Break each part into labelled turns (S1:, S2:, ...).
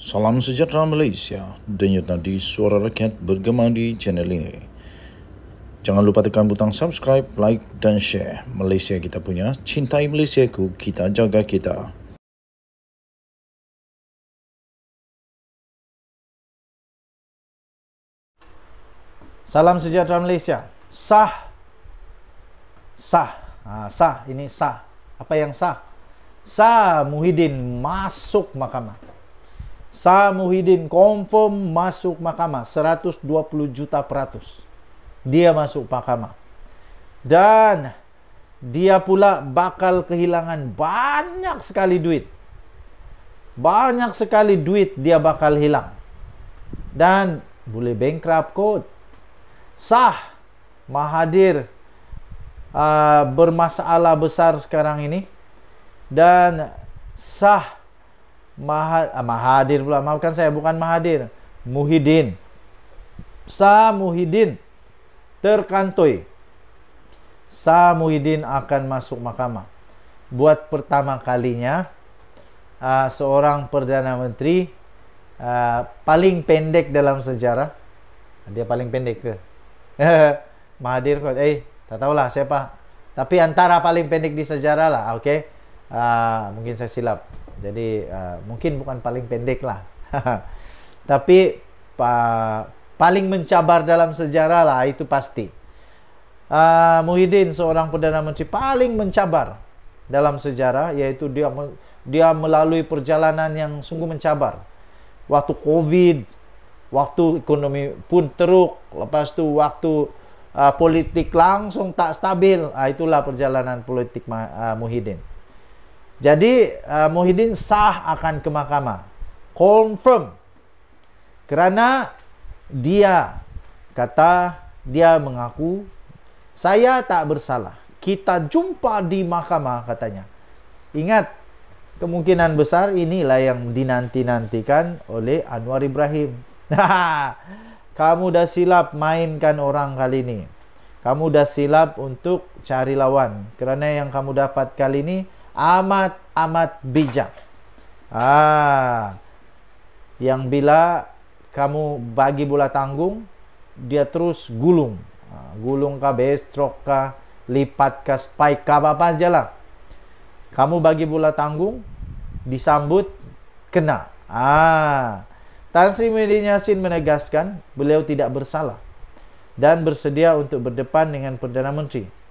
S1: Salam sejahtera Malaysia, denyut nadi suara rakyat bergema di channel ini. Jangan lupa tekan butang subscribe, like dan share. Malaysia kita punya, cintai Malaysiaku, kita jaga kita.
S2: Salam sejahtera Malaysia. Sah. Sah. Ini sah. Apa yang sah? Sah Muhyiddin masuk mahkamah. Sah Muhyiddin confirm masuk mahkamah. 120 juta peratus. Dia masuk mahkamah. Dan dia pula bakal kehilangan banyak sekali duit. Banyak sekali duit dia bakal hilang. Dan boleh bankrupt kot. Sah Mahathir bermasalah besar sekarang ini. Dan sah Mahathir pula, maafkan saya, bukan Mahathir, Muhyiddin. Sah Muhyiddin terkantoi. Sah Muhyiddin akan masuk mahkamah. Buat pertama kalinya seorang Perdana Menteri paling pendek dalam sejarah. Dia paling pendek ke? Mahathir kot. Tak tahulah siapa. Tapi antara paling pendek di sejarah lah. Okey. Mungkin saya silap. Jadi mungkin bukan paling pendek lah. Tapi paling mencabar dalam sejarah lah, itu pasti. Muhyiddin seorang Perdana Menteri paling mencabar dalam sejarah, iaitu dia melalui perjalanan yang sungguh mencabar. Waktu Covid, waktu ekonomi pun teruk, lepas tu waktu politik langsung tak stabil. Itulah perjalanan politik Muhyiddin. Jadi Muhyiddin sah akan ke mahkamah. Confirm. Kerana dia kata, dia mengaku, saya tak bersalah. Kita jumpa di mahkamah, katanya. Ingat, kemungkinan besar inilah yang dinanti-nantikan oleh Anwar Ibrahim. Kamu dah silap mainkan orang kali ini. Kamu dah silap untuk cari lawan. Kerana yang kamu dapat kali ini amat bijak. Yang bila kamu bagi bola tanggung, dia terus gulung. Gulung kah, bestrok kah, lipat kah, spike kah, apa-apa aja lah. Kamu bagi bola tanggung, disambut, kena. Tan Sri Muhyiddin Yassin menegaskan beliau tidak bersalah dan bersedia untuk berdepan dengan Perdana Menteri.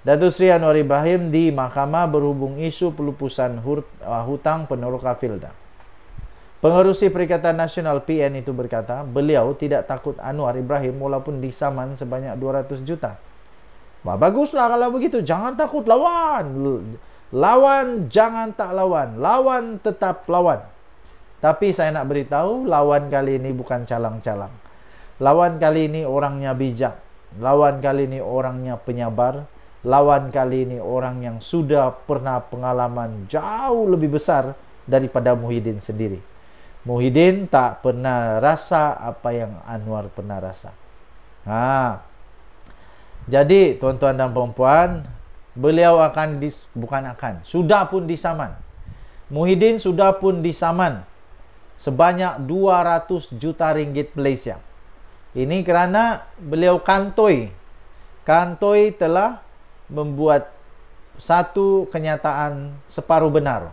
S2: Datuk Seri Anwar Ibrahim di mahkamah berhubung isu pelupusan hutang penduduk Kafilda. Pengerusi Perikatan Nasional PN itu berkata, beliau tidak takut Anwar Ibrahim walaupun disaman sebanyak 200 juta. Baguslah kalau begitu, jangan takut lawan. Lawan jangan tak lawan. Lawan tetap lawan. Tapi saya nak beritahu, lawan kali ini bukan calang-calang. Lawan kali ini orangnya bijak. Lawan kali ini orangnya penyabar. Lawan kali ini orang yang sudah pernah pengalaman jauh lebih besar daripada Muhyiddin sendiri. Muhyiddin tak pernah rasa apa yang Anwar pernah rasa. Jadi tuan-tuan dan puan-puan, beliau sudah pun disaman. Muhyiddin sudah pun disaman sebanyak 200 juta ringgit Malaysia. Ini kerana beliau kantoi. Kantoi telah membuat satu kenyataan separuh benar.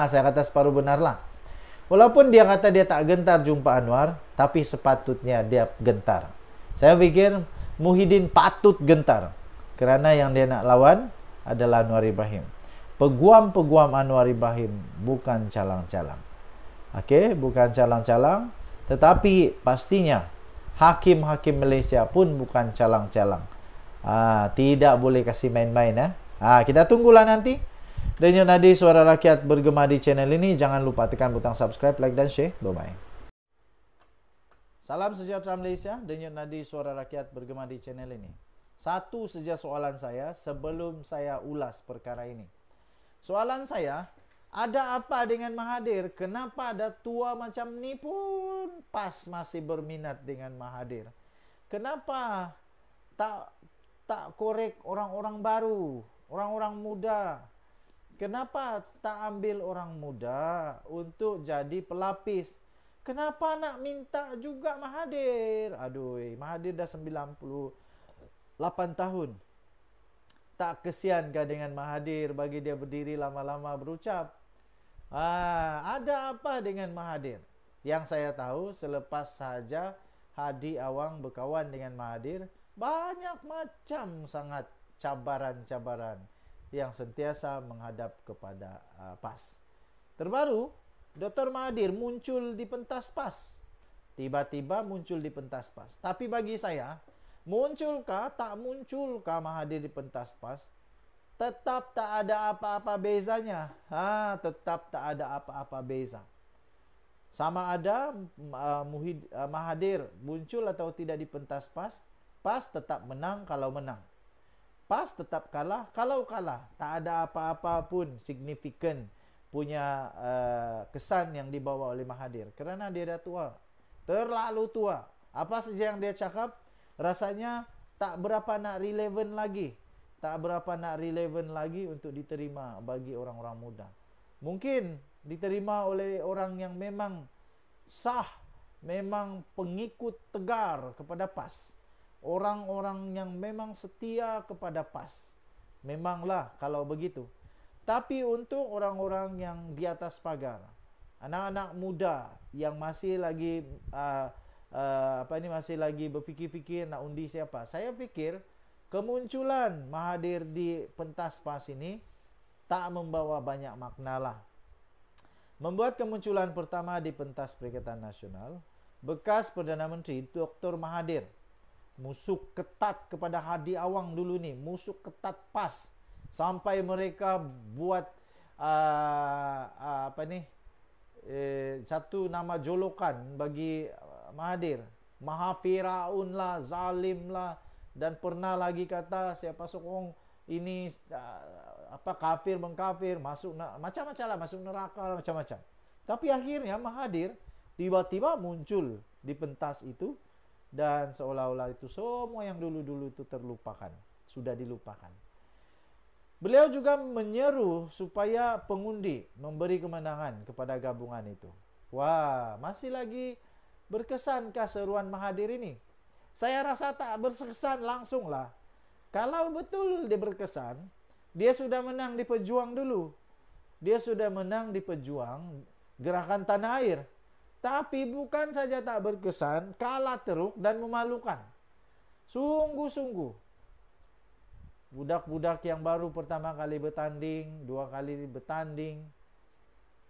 S2: Saya kata separuh benar lah. Walaupun dia kata dia tak gentar jumpa Anwar, tapi sepatutnya dia gentar. Saya fikir Muhyiddin patut gentar. Kerana yang dia nak lawan adalah Anwar Ibrahim. Peguam-peguam Anwar Ibrahim bukan calang-calang. Okey, bukan calang-calang. Tetapi pastinya hakim-hakim Malaysia pun bukan calang-calang. Tidak boleh kasih main-main. Kita tunggulah nanti. Denyut nadi suara rakyat bergema di channel ini. Jangan lupa tekan butang subscribe, like dan share. Bye-bye. Salam sejahtera Malaysia. Denyut nadi suara rakyat bergema di channel ini. Satu saja soalan saya sebelum saya ulas perkara ini. Soalan saya, ada apa dengan Mahathir? Kenapa ada tua macam ni pun masih berminat dengan Mahathir? Kenapa tak korek orang-orang baru, orang-orang muda? Kenapa tak ambil orang muda untuk jadi pelapis? Kenapa nak minta juga Mahathir? Aduh, Mahathir dah 98 tahun. Tak kesiankah dengan Mahathir bagi dia berdiri lama-lama berucap? Ada apa dengan Mahathir? Yang saya tahu, selepas saja Hadi Awang berkawan dengan Mahathir, banyak macam sangat cabaran-cabaran yang sentiasa menghadap kepada PAS. Terbaru, Dr. Mahathir muncul di pentas PAS. Tiba-tiba muncul di pentas PAS. Tapi bagi saya, munculkah tak munculkah Mahathir di pentas PAS, tetap tak ada apa-apa bezanya. Tetap tak ada apa-apa beza. Sama ada Mahathir muncul atau tidak di pentas PAS, PAS tetap menang kalau menang. PAS tetap kalah kalau kalah. Tak ada apa-apa pun signifikan punya kesan yang dibawa oleh Mahathir. Kerana dia dah tua. Terlalu tua. Apa saja yang dia cakap, rasanya tak berapa nak relevan lagi. Tak berapa nak relevan lagi untuk diterima bagi orang-orang muda. Mungkin diterima oleh orang yang memang sah, memang pengikut tegar kepada PAS. Orang-orang yang memang setia kepada PAS. Memanglah kalau begitu. Tapi untuk orang-orang yang di atas pagar, anak-anak muda yang masih lagi masih lagi berfikir-fikir nak undi siapa, saya fikir kemunculan Mahathir di pentas PAS ini tak membawa banyak makna lah. Membuat kemunculan pertama di pentas Perikatan Nasional, bekas Perdana Menteri Dr. Mahathir musuh ketat kepada Hadi Awang dulu ni, musuh ketat PAS, sampai mereka buat satu nama jolokan bagi Mahathir, Mahafiraun lah, zalim lah, dan pernah lagi kata siapa sokong ini kafir mengkafir, masuk macam-macam lah, masuk neraka lah, macam-macam. Tapi akhirnya Mahathir tiba-tiba muncul di pentas itu, dan seolah-olah itu semua yang dulu-dulu itu terlupakan, sudah dilupakan. Beliau juga menyeru supaya pengundi memberi kemenangan kepada gabungan itu. Wah, masih lagi berkesankah seruan Mahathir ini? Saya rasa tak berkesan langsung lah. Kalau betul dia berkesan, dia sudah menang di Pejuang dulu. Dia sudah menang di Pejuang, Gerakan Tanah Air. Tapi bukan saja tak berkesan, kalah teruk dan memalukan. Sungguh-sungguh. Budak-budak yang baru pertama kali bertanding, dua kali bertanding,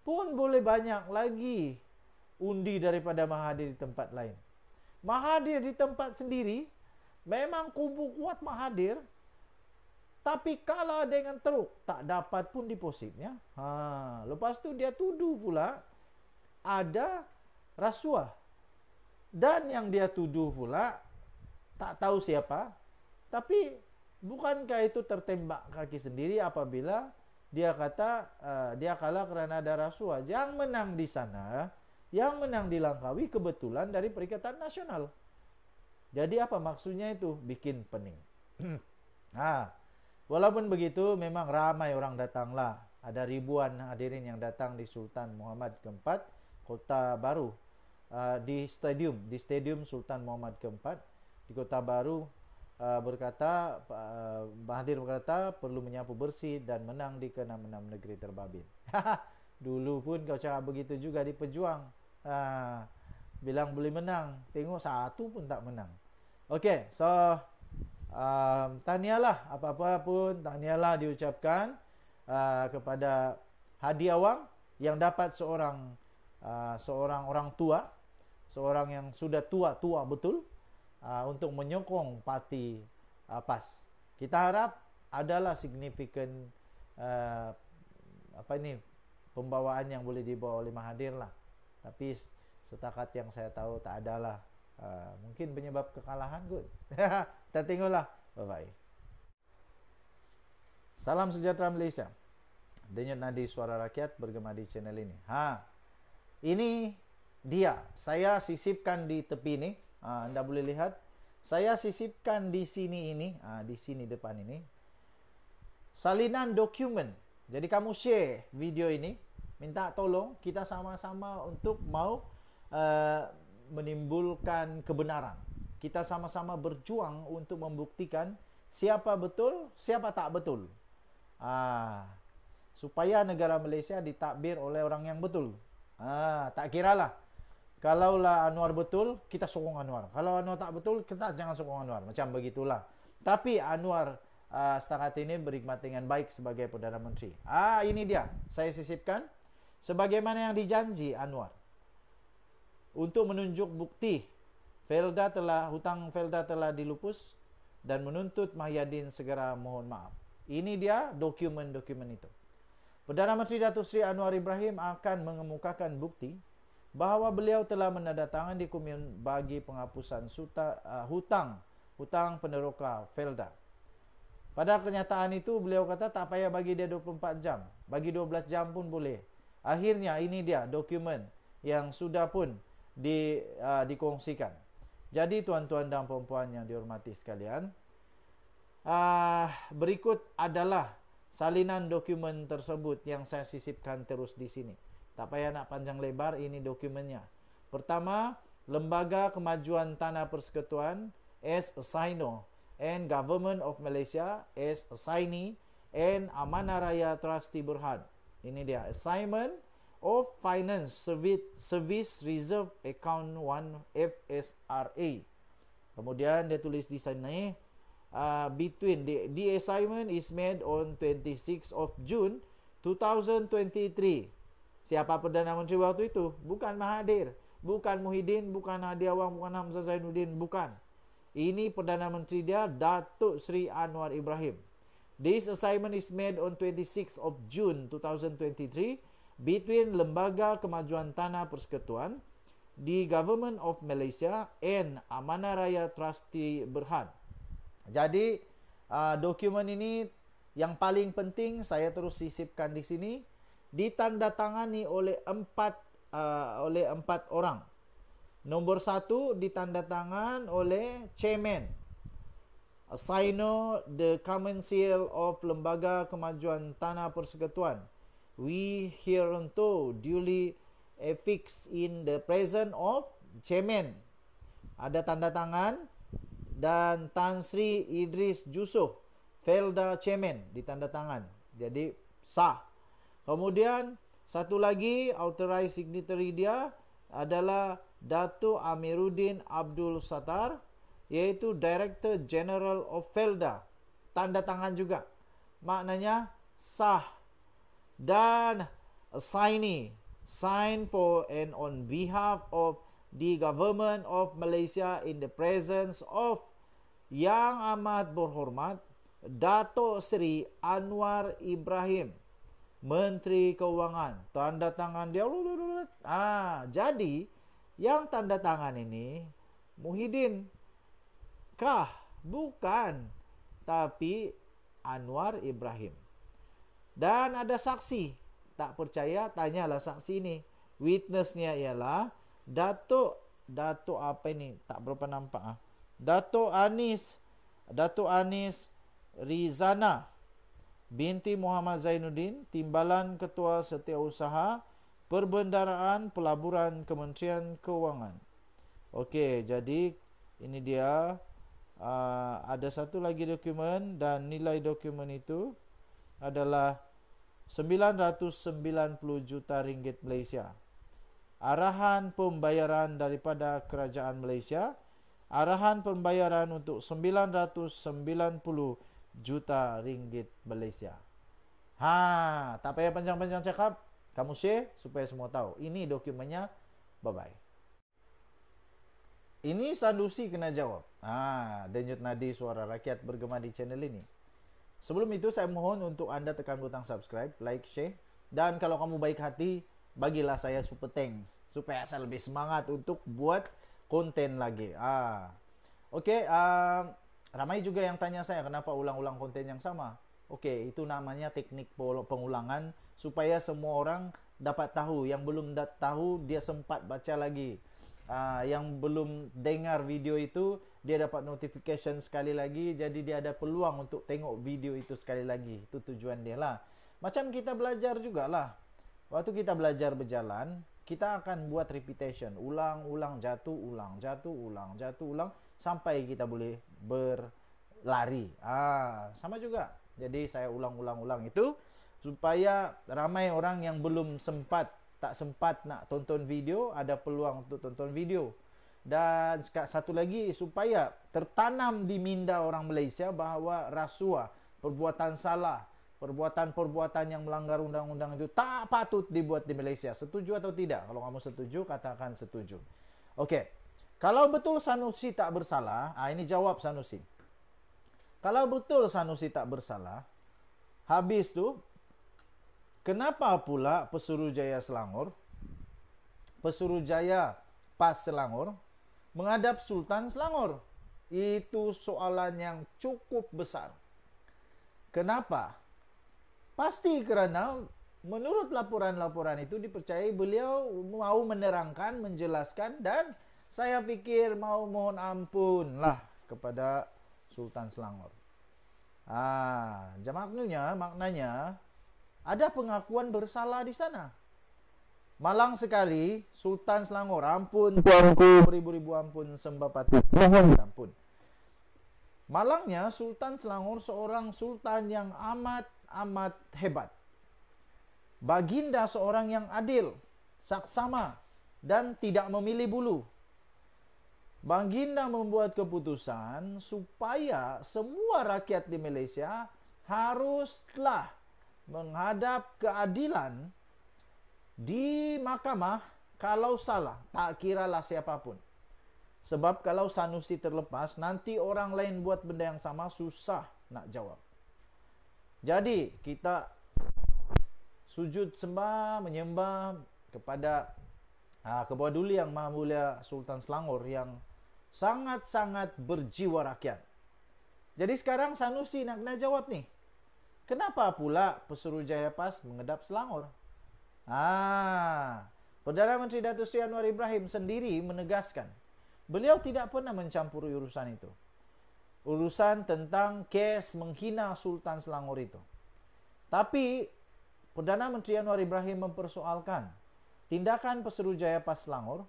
S2: pun boleh banyak lagi undi daripada Mahathir di tempat lain. Mahathir di tempat sendiri, memang kubu kuat Mahathir, tapi kalah dengan teruk, tak dapat pun depositnya. Lepas tu dia tuduh pula ada rasuah. Dan yang dia tuduh pula tak tahu siapa. Tapi bukankah itu tertembak kaki sendiri apabila dia kata dia kalah kerana ada rasuah. Yang menang di sana, yang menang di Langkawi kebetulan dari Perikatan Nasional. Jadi apa maksudnya itu? Bikin pening. Walaupun begitu, memang ramai orang datanglah. Ada ribuan hadirin yang datang di Sultan Muhammad Keempat, Kota Baru, di stadium Sultan Muhammad Keempat di Kota Baru. Mahathir berkata perlu menyapu bersih dan menang di ke-66 negeri terbabit. Dulu pun kau cakap begitu juga di Pejuang. Bilang boleh menang, tengok satu pun tak menang. Okey, so tahniahlah, apa-apa pun tahniahlah diucapkan kepada Hadi Awang yang dapat seorang orang tua, seorang yang sudah tua betul, untuk menyokong parti PAS. Kita harap adalah signifikan pembawaan yang boleh dibawa oleh Mahathir lah. Tapi setakat yang saya tahu tak adalah. Mungkin penyebab kekalahan kot. Kita tengoklah. Bye-bye. Salam sejahtera Malaysia. Denyut nadi suara rakyat bergema di channel ini. Ini dia. Saya sisipkan di tepi ini. Anda boleh lihat. Saya sisipkan di sini ini. Di sini depan ini. Salinan dokumen Jadi kamu share video ini, minta tolong kita sama-sama untuk mau menimbulkan kebenaran. Kita sama-sama berjuang untuk membuktikan siapa betul, siapa tak betul. Supaya negara Malaysia ditakbir oleh orang yang betul. Tak kiralah. Kalaulah Anwar betul, kita sokong Anwar. Kalau Anwar tak betul, kita jangan sokong Anwar. Macam begitulah. Tapi Anwar setakat ini berkhidmat dengan baik sebagai Perdana Menteri. Ini dia. Saya sisipkan. Sebagaimana yang dijanji Anwar. Untuk menunjuk bukti hutang Felda telah dilupus dan menuntut Mahyadin segera mohon maaf. Ini dia dokumen-dokumen itu. Perdana Menteri Datuk Seri Anwar Ibrahim akan mengemukakan bukti bahawa beliau telah menandatangani dokumen bagi penghapusan hutang peneroka Felda. Pada kenyataan itu beliau kata tak payah bagi dia 24 jam, bagi 12 jam pun boleh. Akhirnya ini dia dokumen yang sudah pun dikongsikan. Jadi tuan-tuan dan puan-puan yang dihormati sekalian, berikut adalah salinan dokumen tersebut yang saya sisipkan terus di sini. Tak payah nak panjang lebar, ini dokumennya. Pertama, Lembaga Kemajuan Tanah Persekutuan as Assignor and Government of Malaysia as Assignee and Amanah Raya Trustee Berhad. Ini dia, Assignment of Finance Service Reserve Account 1 FSRA. Kemudian dia tulis di sini, between the assignment is made on 26 of June 2023. Siapa Perdana Menteri waktu itu? Bukan Mahathir, bukan Muhyiddin, bukan Hadi Awang, bukan Hamzah Zainuddin, bukan. Ini Perdana Menteri dia, Datuk Seri Anwar Ibrahim. This assignment is made on 26 of June 2023 between Lembaga Kemajuan Tanah Persekutuan, the Government of Malaysia and Amanah Raya Trustee Berhad. Jadi dokumen ini yang paling penting saya terus sisipkan di sini, ditandatangani oleh empat orang. Nombor 1 ditandatangan oleh Chairman, Assignor the Council of Lembaga Kemajuan Tanah Persekutuan. We hereunto duly affix in the presence of Chairman. Ada tanda tangan dan Tan Sri Idris Jusoh, Felda Chairman, ditanda tangan. Jadi sah. Kemudian satu lagi authorized signatory dia adalah Datuk Amiruddin Abdul Sattar, yaitu Director General of Felda. Tanda tangan juga. Maknanya sah. Dan assignee, sign for and on behalf of the Government of Malaysia in the presence of Yang Amat Berhormat Datuk Seri Anwar Ibrahim, Menteri Keuangan. Tanda tangan dia. Jadi yang tanda tangan ini Muhyiddin kah? Bukan. Tapi Anwar Ibrahim. Dan ada saksi. Tak percaya, tanyalah saksi ini. Witnessnya ialah Datuk apa ini? Tak berapa nampak. Datuk Anis Rizana binti Muhammad Zainuddin, Timbalan Ketua Setiausaha Perbendaraan Pelaburan Kementerian Keuangan. Okey, jadi ini dia. Ada satu lagi dokumen dan nilai dokumen itu adalah 990 juta ringgit Malaysia. Arahan pembayaran daripada Kerajaan Malaysia, arahan pembayaran untuk 990 juta ringgit Malaysia. Tak payah panjang-panjang cakap, kamu share supaya semua tahu. Ini dokumennya. Bye-bye. Ini Sandusi kena jawab. Denyut nadi suara rakyat bergema di channel ini. Sebelum itu saya mohon untuk anda tekan butang subscribe, like, share. Dan kalau kamu baik hati, bagilah saya super thanks supaya saya lebih semangat untuk buat konten lagi. Okey, ramai juga yang tanya saya kenapa ulang-ulang konten yang sama. Okey, itu namanya teknik pengulangan supaya semua orang dapat tahu. Yang belum tahu dia sempat baca lagi. Yang belum dengar video itu dia dapat notification sekali lagi, jadi dia ada peluang untuk tengok video itu sekali lagi. Itu tujuan dia lah. Macam kita belajar juga lah. Waktu kita belajar berjalan, kita akan buat repetition, ulang-ulang, jatuh, ulang, jatuh, ulang, jatuh, ulang, sampai kita boleh berlari. Sama juga. Jadi saya ulang-ulang-ulang itu supaya ramai orang yang belum tak sempat nak tonton video, ada peluang untuk tonton video. Dan satu lagi, supaya tertanam di minda orang Malaysia bahawa rasuah, perbuatan salah, perbuatan-perbuatan yang melanggar undang-undang itu tak patut dibuat di Malaysia. Setuju atau tidak? Kalau kamu setuju, katakan setuju. Okey. Kalau betul Sanusi tak bersalah, ini jawab Sanusi. Kalau betul Sanusi tak bersalah, habis tu, kenapa pula Pesuruhjaya Selangor, Pesuruhjaya PAS Selangor, menghadap Sultan Selangor? Itu soalan yang cukup besar. Kenapa? Pasti kerana menurut laporan-laporan itu dipercayai beliau mau menerangkan, menjelaskan, dan saya fikir mau mohon ampun lah kepada Sultan Selangor. Maknanya ada pengakuan bersalah di sana. Malang sekali Sultan Selangor, ampun tuanku, beribu-ribu ampun, sembah patut, mohon ampun. Malangnya Sultan Selangor seorang sultan yang amat hebat. Baginda seorang yang adil, saksama, dan tidak memilih bulu. Baginda membuat keputusan supaya semua rakyat di Malaysia haruslah menghadap keadilan di mahkamah. Kalau salah, tak kiralah siapapun. Sebab kalau Sanusi terlepas, nanti orang lain buat benda yang sama, susah nak jawab. Jadi, kita sujud sembah, menyembah kepada Kebawaduli Yang Maha Mulia Sultan Selangor yang sangat-sangat berjiwa rakyat. Jadi sekarang Sanusi nak kena jawab nih. Kenapa pula Pesuruhjaya PAS menghadap Selangor? Perdana Menteri Datuk Seri Anwar Ibrahim sendiri menegaskan, beliau tidak pernah mencampuri urusan itu. Urusan tentang kes menghina Sultan Selangor itu. Tapi Perdana Menteri Anwar Ibrahim mempersoalkan tindakan Pesuruhjaya PAS Selangor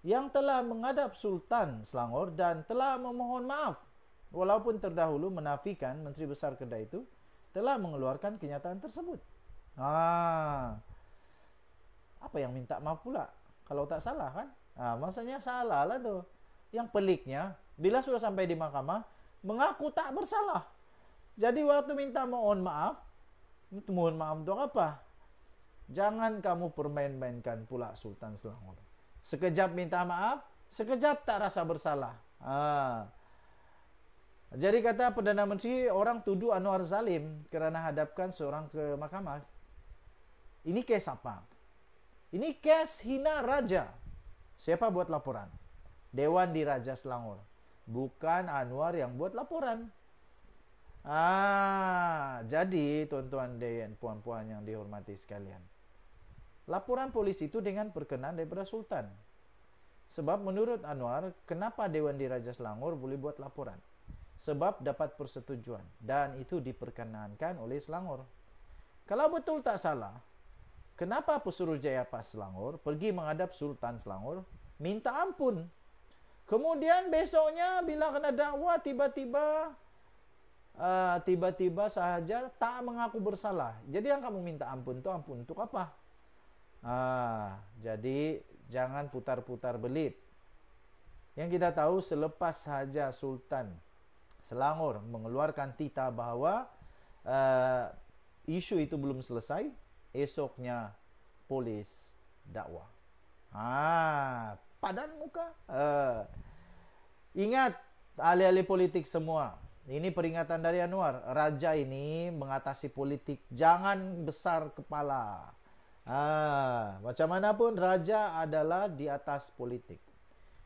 S2: yang telah menghadap Sultan Selangor dan telah memohon maaf, walaupun terdahulu menafikan Menteri Besar Kedah itu telah mengeluarkan kenyataan tersebut. Apa yang minta maaf pula? Kalau tak salah kan? Maksudnya salah lah tu. Yang peliknya, bila sudah sampai di mahkamah, mengaku tak bersalah. Jadi waktu minta mohon maaf untuk apa? Jangan kamu permain-mainkan pula Sultan Selangor. Sekejap minta maaf, sekejap tak rasa bersalah. Jadi kata Perdana Menteri, orang tuduh Anwar zalim kerana hadapkan seorang ke mahkamah. Ini kes apa? Ini kes hina raja. Siapa buat laporan? Dewan Diraja Selangor. Bukan Anwar yang buat laporan. Jadi tuan-tuan dan puan-puan yang dihormati sekalian, laporan polisi itu dengan perkenan daripada Sultan. Sebab menurut Anwar, kenapa Dewan Diraja Selangor boleh buat laporan? Sebab dapat persetujuan dan itu diperkenankan oleh Selangor. Kalau betul tak salah, kenapa Pesuruhjaya PAS Selangor pergi menghadap Sultan Selangor minta ampun? Kemudian besoknya bila kena dakwa tiba-tiba sahaja tak mengaku bersalah. Jadi yang kamu minta ampun itu ampun untuk apa? Jadi jangan putar-putar belit. Yang kita tahu selepas sahaja Sultan Selangor mengeluarkan titah bahawa isu itu belum selesai, esoknya polis dakwa. Padan muka. Ingat ahli-ahli politik semua, ini peringatan dari Anwar. Raja ini mengatasi politik, jangan besar kepala. Macam mana pun raja adalah di atas politik.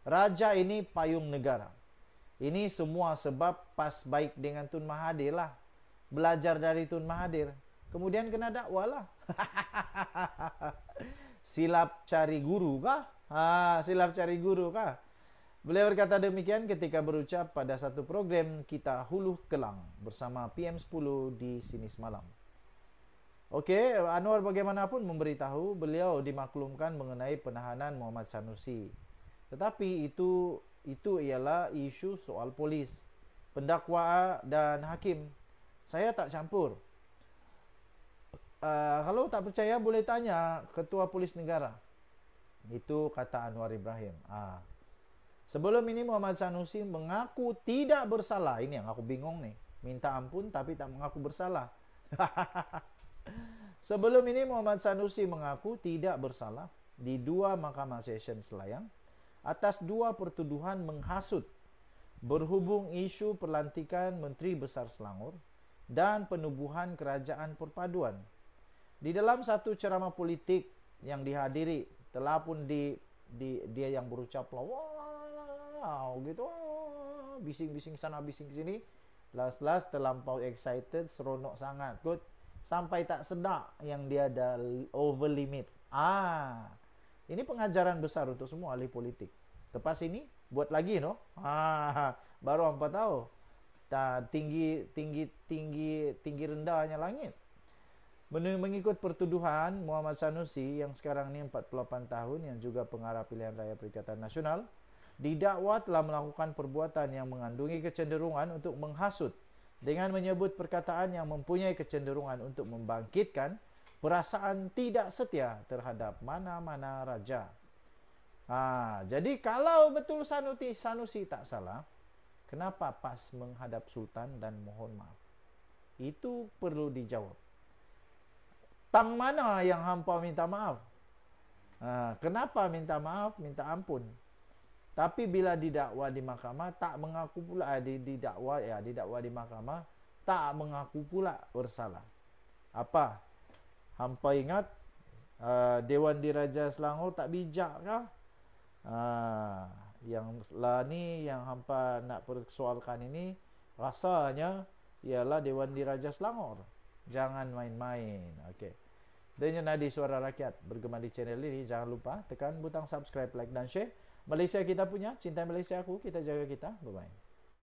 S2: Raja ini payung negara. Ini semua sebab PAS baik dengan Tun Mahathir lah. Belajar dari Tun Mahathir. Kemudian kena dakwa lah. Silap cari guru kah? Silap cari guru kah? Beliau berkata demikian ketika berucap pada satu program Kita Hulu Kelang bersama PM10 di Sini Semalam. Okey, Anwar bagaimanapun memberitahu beliau dimaklumkan mengenai penahanan Muhammad Sanusi. Tetapi itu ialah isu soal polis, pendakwa dan hakim. Saya tak campur. Kalau tak percaya boleh tanya Ketua Polis Negara. Itu kata Anwar Ibrahim. Sebelum ini Muhammad Sanusi mengaku tidak bersalah. Ini yang aku bingung nih. Minta ampun tapi tak mengaku bersalah. Sebelum ini Muhammad Sanusi mengaku tidak bersalah di 2 Mahkamah Session Selayang atas 2 pertuduhan menghasut berhubung isu pelantikan Menteri Besar Selangor dan penubuhan kerajaan perpaduan. Di dalam satu ceramah politik yang dihadiri, telah pun dia yang berucap wow gitu, bising-bising sana bising sini, las terlampau excited, seronok sangat kot, sampai tak sedar yang dia ada over limit. Ini pengajaran besar untuk semua ahli politik. Lepas ini buat lagi no. Baru hampa tahu. Tinggi rendahnya langit. Mengikut pertuduhan Muhammad Sanusi yang sekarang ni 48 tahun yang juga pengarah pilihan raya Perikatan Nasional didakwa telah melakukan perbuatan yang mengandungi kecenderungan untuk menghasut dengan menyebut perkataan yang mempunyai kecenderungan untuk membangkitkan perasaan tidak setia terhadap mana-mana raja. Jadi kalau betul Sanusi tak salah, kenapa pas menghadap Sultan dan mohon maaf? Itu perlu dijawab. Tang mana yang hampa minta maaf? Kenapa minta maaf, minta ampun? Tapi bila didakwa di mahkamah tak mengaku pula, didakwa di mahkamah tak mengaku pula bersalah. Apa? Hampa ingat Dewan Diraja Selangor tak bijak kah? Yang lah ni yang hampa nak persoalkan ini rasanya ialah Dewan Diraja Selangor. Jangan main-main. Okey. Denyut Nadi Suara Rakyat bergema di channel ini. Jangan lupa tekan butang subscribe, like dan share. Malaysia kita punya, cinta Malaysia aku, kita jaga kita. Bye-bye.